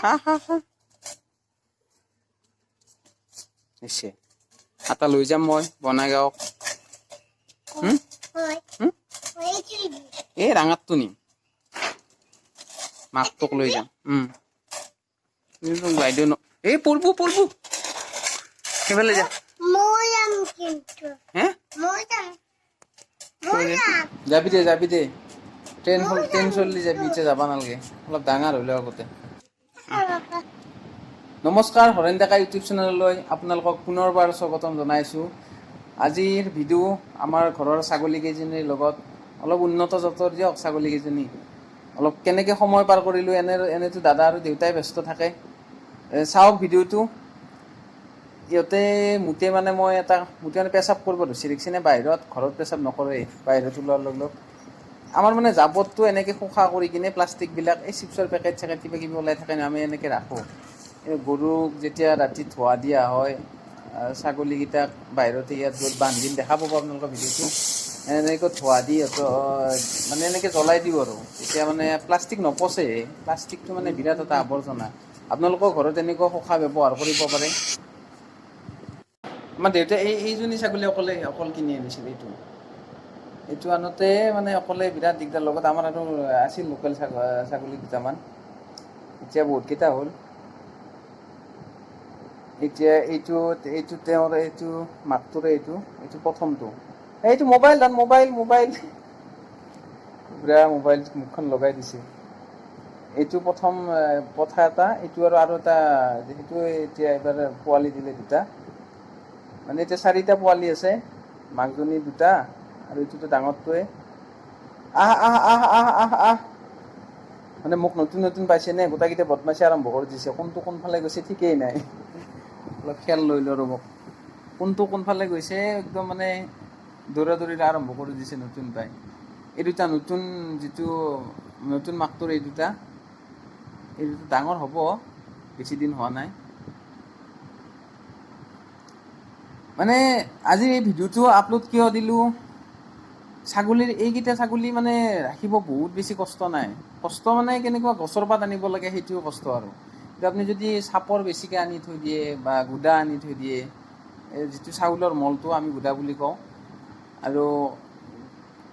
হা হা হা নিশ্চয় এটা লৈ যাম মই বনাই গাঁৱক এই ৰাঙাতটো নিম মাকটোক লৈ যাম বাইদেউ এই পঢ়বো সেইফালে যা হে যাবি দে ট্ৰেইন চলি যাবি এতিয়া যাব নালাগে অলপ ডাঙৰ হ'লে আগতে নমস্কাৰ হৰেণ ডেকা ইউটিউব চেনেললৈ আপোনালোকক পুনৰবাৰ স্বাগতম জনাইছোঁ আজিৰ ভিডিঅ' আমাৰ ঘৰৰ ছাগলীকেইজনীৰ লগত অলপ উন্নত জাতৰ দিয়ক ছাগলীকেইজনী অলপ কেনেকৈ সময় পাৰ কৰিলোঁ এনেতো দাদা আৰু দেউতাই ব্যস্ত থাকে চাওক ভিডিঅ'টো ইহঁতে মুঠে মানে পেচাব কৰিব ধৰিছে দেখিছেনে বাহিৰত ঘৰত পেচাব নকৰে বাহিৰত ওলোৱাৰ লগ আমাৰ মানে জাবৰটো এনেকৈ শোষা কৰি কিনে প্লাষ্টিকবিলাক এই চিপছৰ পেকেট চেকেট কিবা কিবি ওলাই থাকে আমি এনেকৈ ৰাখোঁ এই গৰুক যেতিয়া ৰাতি ধোৱা দিয়া হয় ছাগলীকেইটাক বাহিৰতে ইয়াত য'ত বান্ধি দেখা পাব আপোনালোকৰ ভিডিঅ'টো এনেকৈ ধোৱা দি মানে এনেকৈ জ্বলাই দিওঁ আৰু এতিয়া মানে প্লাষ্টিক নপচে প্লাষ্টিকটো মানে বিৰাট এটা আৱৰ্জনা আপোনালোকৰ ঘৰত এনেকুৱা শোষা ব্যৱহাৰ কৰিব পাৰে আমাৰ দেউতাই এইজনী ছাগলী অকল কিনি আনিছিল এইটো আনোতে মানে অকলে বিৰাট দিগদাৰ লগত আমাৰ আৰু আছিল লোকেল ছাগলী দুটামান এতিয়া বহুতকেইটা হ'ল এতিয়া এইটো তেওঁৰ এইটো মাকটোৰে এইটো প্ৰথমটো এইটো মোবাইল পুৰা মোবাইল মুখখন লগাই দিছে এইটো প্ৰথম কথা এটা এইটো আৰু এটা সেইটো এতিয়া এবাৰ পোৱালি দিলে দুটা মানে এতিয়া 4টা পোৱালি আছে মাকজনী দুটা আৰু এইটোতো ডাঙৰটোৱে আহ মানে মোক নতুন পাইছে নে গোটেইকেইটা বদমাচি আৰম্ভ কৰি দিছে কোনফালে গৈছে ঠিকেই নাই অলপ খেল লৈ ল ৰ'ব কোনফালে গৈছে একদম মানে দৌৰা আৰম্ভ কৰি দিছে নতুন পাই এই দুটা নতুন মাকটোৰ এই দুটা ডাঙৰ হ'ব বেছি দিন হোৱা নাই মানে আজি এই ভিডিঅ'টো আপলোড কিয় দিলোঁ এইকেইটা ছাগলী মানে ৰাখিব বহুত বেছি কষ্ট নাই কষ্ট মানে কেনেকুৱা গছৰ পাত আনিব লাগে সেইটোও কষ্ট আৰু কিন্তু আপুনি যদি চাপৰ বেছিকৈ আনি থৈ দিয়ে বা গুদা আনি থৈ দিয়ে যিটো চাউলৰ মলটো আমি গুদা বুলি কওঁ আৰু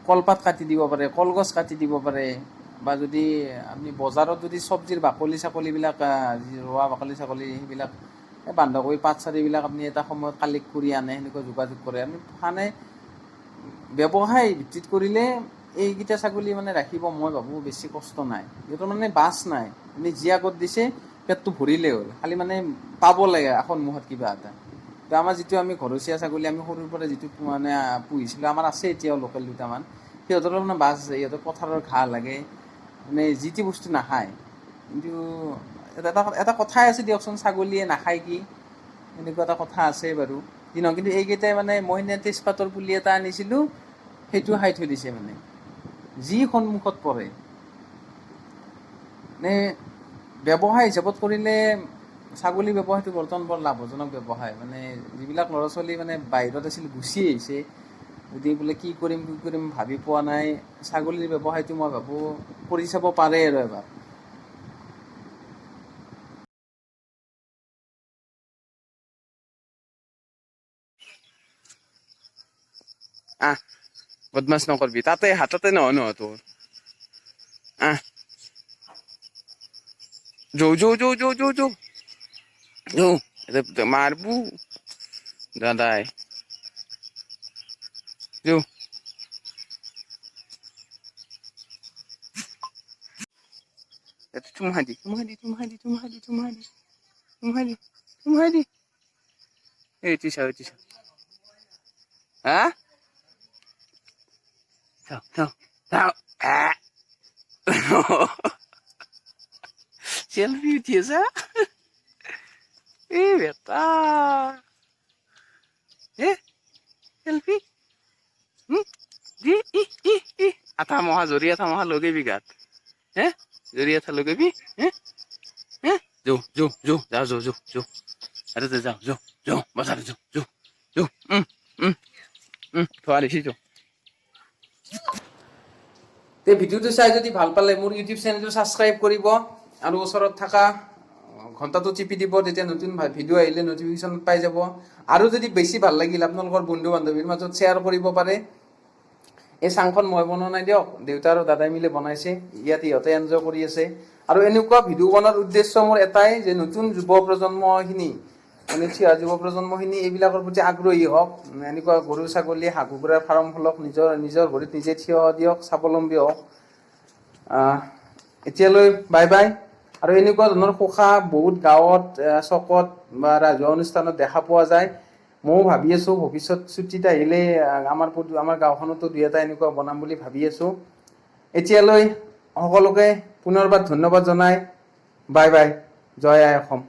কলপাত কাটি দিব পাৰে কলগছ কাটি দিব পাৰে বা যদি আপুনি বজাৰত যদি চব্জিৰ বাকলি চাকলিবিলাক ৰোৱা বাকলি ছাগলী সেইবিলাক বন্ধাকবি পাত চাৰিবিলাক আপুনি এটা সময়ত কালেক্ট কৰি আনে সেনেকৈ যোগাযোগ কৰে আমি মানে ব্যৱসায় ভিত্তিত কৰিলে এইকেইটা ছাগলী মানে ৰাখিব মই ভাবোঁ বেছি কষ্ট নাই সিহঁতৰ মানে বাছ নাই আপুনি যি আগত দিছে পেটটো ভৰিলেই হ'ল খালি মানে পাব লাগে সন্মুখত কিবা এটা তো আমাৰ যিটো আমি ঘৰচীয়া ছাগলী আমি সৰুৰ পৰা যিটো মানে পুহিছিলোঁ আমাৰ আছে এতিয়াও লোকেল দুটামান সিহঁতৰ মানে বাছ আছে সিহঁতৰ পথাৰৰ ঘাঁহ লাগে মানে যি টি বস্তু নাখায় কিন্তু এটা কথাই আছে দিয়কচোন ছাগলীয়ে নাখায় কি এনেকুৱা এটা কথা আছে বাৰু কিন্তু এইকেইটাই মানে মই সিদিনা তেজপাতৰ পুলি এটা আনিছিলোঁ সেইটো খাই থৈ দিছে মানে যি সন্মুখত পৰে মানে ব্যৱসায় হিচাপত কৰিলে ছাগলী ব্যৱসায়টো বৰ্তমান বৰ লাভজনক ব্যৱসায় মানে যিবিলাক ল'ৰা ছোৱালী মানে বাহিৰত আছিল গুচি আহিছে যদি বোলে কি কৰিম ভাবি পোৱা নাই ছাগলীৰ ব্যৱসায়টো মই ভাবোঁ কৰি চাব পাৰে আৰু এবাৰ বদমাছ নকৰবি তাতে হাততে নহয় তোৰ যৌ মারবু দাদাই যৌ চুমহাদি এই তিসা হ্যাঁ সেলফি উঠিয়েছা এই বেটা সেলফি আঠা মহা জরি আঠা মহা লগাবি গাত জরি আঠা লগাবি যৌ যাও আরে যাও বাজারে যাও থোৱা দেখিছো ভিডিঅ'টো চাই যদি ভাল পালে মোৰ ইউটিউব চেনেলটো ছাবস্ক্ৰাইব কৰিব আৰু ওচৰত থকা ঘণ্টাটো টিপি দিব, তেতিয়া নতুন ভিডিঅ' আহিলে নটিফিকেশ্যন পাই যাব। আৰু যদি বেছি ভাল লাগিল আপোনালোকৰ বন্ধু বান্ধৱীৰ মাজত শ্বেয়াৰ কৰিব পাৰে। এই চাংখন মই বনোৱা নাই দিয়ক, দেউতা আৰু দাদাই মিলি বনাইছে, ইয়াত ইহঁতে এনজয় কৰি আছে। আৰু এনেকুৱা ভিডিঅ' বনোৱাৰ উদ্দেশ্য মোৰ এটাই, যে নতুন যুৱ প্ৰজন্মখিনি মানে যুৱ প্ৰজন্মখিনি এইবিলাকৰ প্ৰতি আগ্ৰহী হওক, এনেকুৱা গৰু ছাগলী হাঁহ কুকুৰাৰ ফাৰ্ম খোলক, নিজৰ ভৰিত নিজে থিয় দিয়ক, স্বাৱলম্বী হওক। এতিয়ালৈ বাই বাই। আৰু এনেকুৱা ধৰণৰ পোখা বহুত গাঁৱত, চকত বা ৰাজহুৱা অনুষ্ঠানত দেখা পোৱা যায়। ময়ো ভাবি আছোঁ ভৱিষ্যত ছুটীত আহিলে আমাৰ গাঁওখনতো 2-এটা এনেকুৱা বনাম বুলি ভাবি আছোঁ। এতিয়ালৈ সকলোকে পুনৰবাৰ ধন্যবাদ জনাই বাই বাই। জয় আই অসম।